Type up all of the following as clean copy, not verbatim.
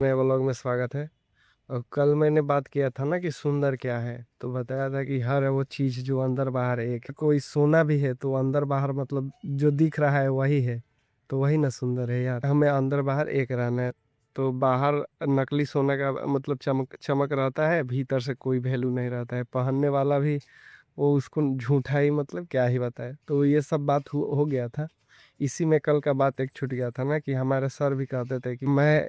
नए व्लॉग में स्वागत है। और कल मैंने बात किया था ना कि सुंदर क्या है, तो बताया था कि हर वो चीज़ जो अंदर बाहर एक है। कोई सोना भी है तो अंदर बाहर मतलब जो दिख रहा है वही है, तो वही ना सुंदर है यार। हमें अंदर बाहर एक रहना है। तो बाहर नकली सोना का मतलब चमक चमक रहता है, भीतर से कोई वैल्यू नहीं रहता है। पहनने वाला भी वो उसको झूठा ही मतलब क्या ही बताए। तो ये सब बात हो गया था। इसी में कल का बात एक छूट गया था ना कि हमारे सर भी कहते थे कि मैं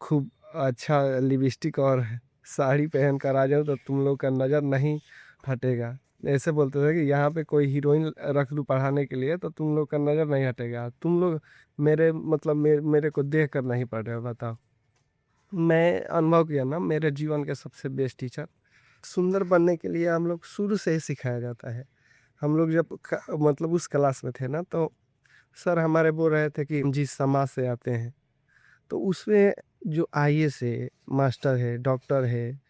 खूब अच्छा लिपस्टिक और साड़ी पहन कर आ जाऊँ तो तुम लोग का नज़र नहीं हटेगा। ऐसे बोलते थे कि यहाँ पे कोई हीरोइन रख दूँ पढ़ाने के लिए तो तुम लोग का नज़र नहीं हटेगा। तुम लोग मेरे मतलब मेरे को देख कर नहीं पढ़ रहे हो, बताओ। मैं अनुभव किया ना मेरे जीवन के सबसे बेस्ट टीचर। सुंदर बनने के लिए हम लोग शुरू से ही सिखाया जाता है। हम लोग जब मतलब उस क्लास में थे ना, तो सर हमारे बोल रहे थे कि हम जिस समाज से आते हैं, तो उसमें जो आईएएस है, मास्टर है, डॉक्टर है,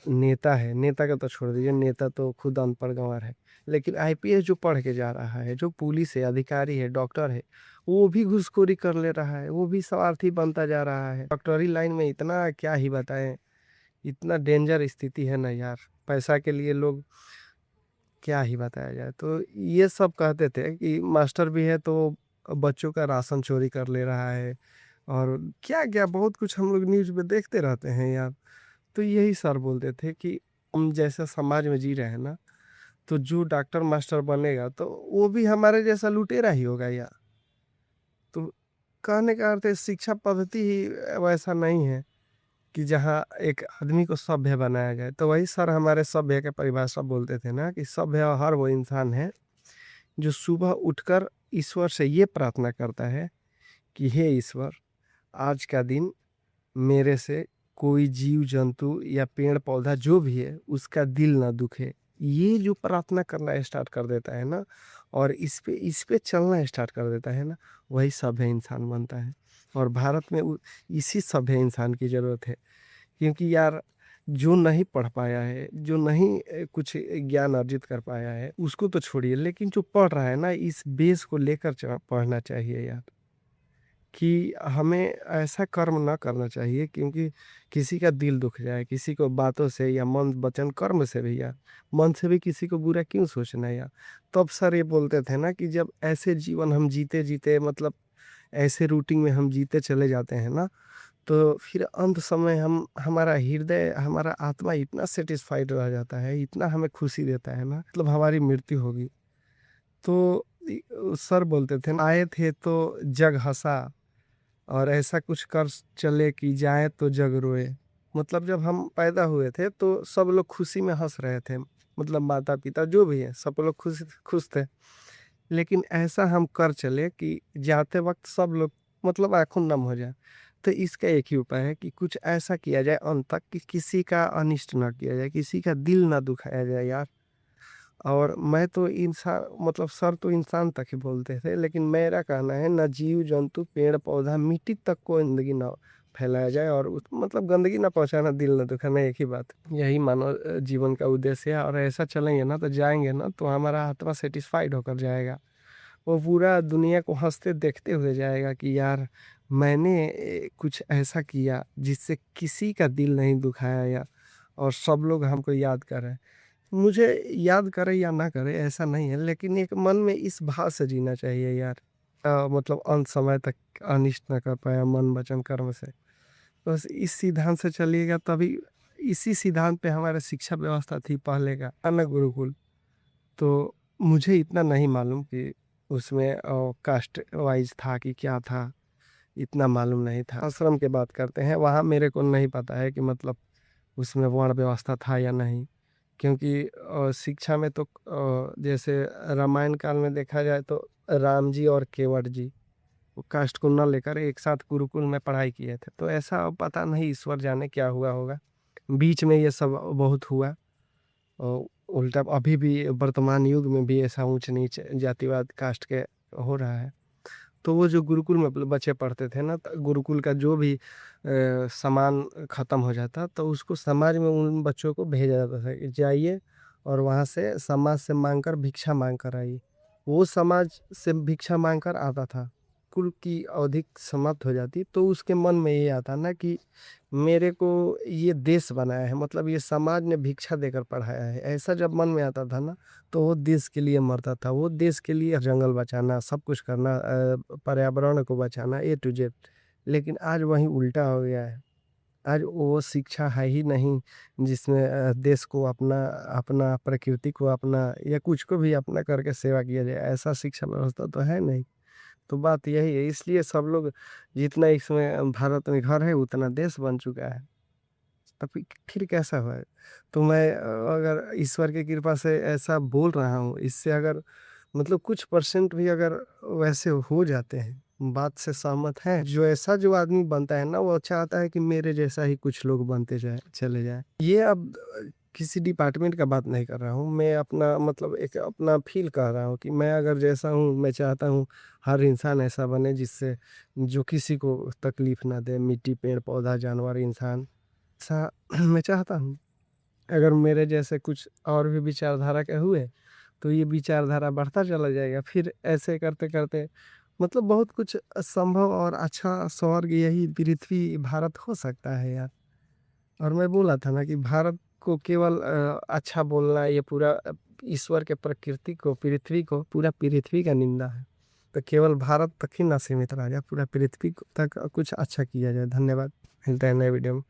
नेता है, नेता का तो छोड़ दीजिए, नेता तो खुद अनपढ़ गँवार है। लेकिन आईपीएस जो पढ़ के जा रहा है, जो पुलिस है, अधिकारी है, डॉक्टर है, वो भी घूसखोरी कर ले रहा है, वो भी स्वार्थी बनता जा रहा है। डॉक्टरी लाइन में इतना क्या ही बताएँ, इतना डेंजर स्थिति है ना यार, पैसा के लिए लोग क्या ही बताया जाए। तो ये सब कहते थे कि मास्टर भी है तो बच्चों का राशन चोरी कर ले रहा है और क्या-क्या बहुत कुछ हम लोग न्यूज़ में देखते रहते हैं यार। तो यही सर बोलते थे कि हम जैसे समाज में जी रहे हैं ना, तो जो डॉक्टर मास्टर बनेगा तो वो भी हमारे जैसा लुटेरा ही होगा यार। तो कहने का अर्थ है शिक्षा पद्धति ही वैसा नहीं है कि जहाँ एक आदमी को सभ्य बनाया जाए। तो वही सर हमारे सभ्य की परिभाषा बोलते थे ना कि सभ्य हर वो इंसान है जो सुबह उठकर ईश्वर से ये प्रार्थना करता है कि हे ईश्वर, आज का दिन मेरे से कोई जीव-जंतु या पेड़-पौधा जो भी है, उसका दिल ना दुखे। ये जो प्रार्थना करना स्टार्ट कर देता है ना और इस पे चलना स्टार्ट कर देता है ना, वही सभ्य इंसान बनता है। और भारत में इसी सभ्य इंसान की ज़रूरत है। क्योंकि यार जो नहीं पढ़ पाया है, जो नहीं कुछ ज्ञान अर्जित कर पाया है, उसको तो छोड़िए, लेकिन जो पढ़ रहा है ना, इस बेस को लेकर पढ़ना चाहिए यार। कि हमें ऐसा कर्म ना करना चाहिए क्योंकि किसी का दिल दुख जाए, किसी को बातों से या मन वचन कर्म से भी यार, मन से भी किसी को बुरा क्यों सोचना है यार। तब सर ये बोलते थे ना कि जब ऐसे जीवन हम जीते-जीते मतलब ऐसे रूटीन में हम जीते चले जाते हैं ना, तो फिर अंत समय हम हमारा हृदय, हमारा आत्मा इतना सैटिस्फाइड रह जाता है, इतना हमें खुशी देता है ना, मतलब हमारी मृत्यु होगी। तो सर बोलते थे, आए थे तो जग हँसा और ऐसा कुछ कर चले कि जाए तो जग रोए। मतलब जब हम पैदा हुए थे तो सब लोग खुशी में हँस रहे थे। मतलब माता-पिता जो भी है सब लोग खुश खुश थे। लेकिन ऐसा हम कर चले कि जाते वक़्त सब लोग मतलब आँखों नम हो जाए। तो इसका एक ही उपाय है कि कुछ ऐसा किया जाए अंत तक कि किसी का अनिष्ट ना किया जाए, किसी का दिल ना दुखाया जाए यार। और मैं तो मतलब सर तो इंसान तक ही बोलते थे, लेकिन मेरा कहना है ना जीव-जंतु, पेड़-पौधा, मिट्टी तक को गंदगी ना फैलाया जाए और उस मतलब गंदगी ना पहुँचाना, दिल ना दुखाना, एक ही बात। यही मानव जीवन का उद्देश्य है और ऐसा चलेंगे ना तो जाएँगे ना तो हमारा आत्मा सैटिस्फाइड होकर जाएगा। वो पूरा दुनिया को हँसते देखते हुए जाएगा कि यार मैंने कुछ ऐसा किया जिससे किसी का दिल नहीं दुखाया या और सब लोग हमको याद कर रहे हैं। मुझे याद करे या ना करे ऐसा नहीं है, लेकिन एक मन में इस भाव से जीना चाहिए यार। मतलब अंत समय तक अनिष्ट ना कर पाया मन, वचन, कर्म से। बस इस सिद्धांत से चलिएगा तभी इसी सिद्धांत पे हमारा शिक्षा व्यवस्था थी पहले का, है ना गुरुकुल। तो मुझे इतना नहीं मालूम कि उसमें कास्ट वाइज़ था कि क्या था, इतना मालूम नहीं था। आश्रम की बात करते हैं, वहाँ मेरे को नहीं पता है कि मतलब उसमें वर्ण व्यवस्था था या नहीं। क्योंकि शिक्षा में तो जैसे रामायण काल में देखा जाए तो राम जी और केवट जी, वो कास्ट को ना लेकर एक साथ गुरुकुल में पढ़ाई किए थे। तो ऐसा पता नहीं, ईश्वर जाने क्या हुआ होगा। बीच में ये सब बहुत हुआ और उल्टा अभी भी वर्तमान युग में भी ऐसा ऊँच-नीच जातिवाद कास्ट के हो रहा है। तो वो जो गुरुकुल में बच्चे पढ़ते थे ना, तो गुरुकुल का जो भी सामान ख़त्म हो जाता तो उसको समाज में उन बच्चों को भेजा जाता था कि जाइए और वहाँ से समाज से माँग कर भिक्षा माँग कर आइए। वो समाज से भिक्षा माँग कर आता था। कुल की अवधि समाप्त हो जाती, तो उसके मन में ये आता ना कि मेरे को ये देश बनाया है, मतलब ये समाज ने भिक्षा देकर पढ़ाया है। ऐसा जब मन में आता था ना, तो वो देश के लिए मरता था। वो देश के लिए जंगल बचाना, सब कुछ करना, पर्यावरण को बचाना, ए टू जेड। लेकिन आज वहीं उल्टा हो गया है। आज वो शिक्षा है ही नहीं, जिसमें देश को अपना अपना, प्रकृति को अपना, या कुछ को भी अपना करके सेवा किया जाए, ऐसा शिक्षा व्यवस्था तो है नहीं। तो बात यही है, इसलिए सब लोग, जितना इसमें भारत में घर है उतना देश बन चुका है। तब फिर कैसा होए? तो मैं अगर ईश्वर की कृपा से ऐसा बोल रहा हूँ, इससे अगर मतलब कुछ परसेंट भी अगर वैसे हो जाते हैं, बात से सहमत हैं, जो आदमी बनता है ना, वो चाहता है कि मेरे जैसा ही कुछ लोग बनते जाएँ, चले जाएँ। ये अब किसी डिपार्टमेंट का बात नहीं कर रहा हूँ, मैं अपना मतलब एक अपना फ़ील कर रहा हूँ कि मैं अगर जैसा हूँ, मैं चाहता हूँ हर इंसान ऐसा बने जिससे जो किसी को तकलीफ़ ना दे, मिट्टी, पेड़-पौधा, जानवर, इंसान, ऐसा मैं चाहता हूँ। अगर मेरे जैसे कुछ और भी विचारधारा के हुए, तो ये विचारधारा बढ़ता चला जाएगा। फिर ऐसे करते-करते मतलब बहुत कुछ संभव और अच्छा स्वर्ग, यही पृथ्वी, भारत हो सकता है यार। और मैं बोला था ना कि भारत को केवल अच्छा बोलना, ये पूरा ईश्वर के प्रकृति को, पृथ्वी को, पूरा पृथ्वी का निंदा है। तो केवल भारत तक ही ना सीमित रह जाए, पूरा पृथ्वी को तक कुछ अच्छा किया जाए। धन्यवाद। मिलते हैं नए वीडियो में।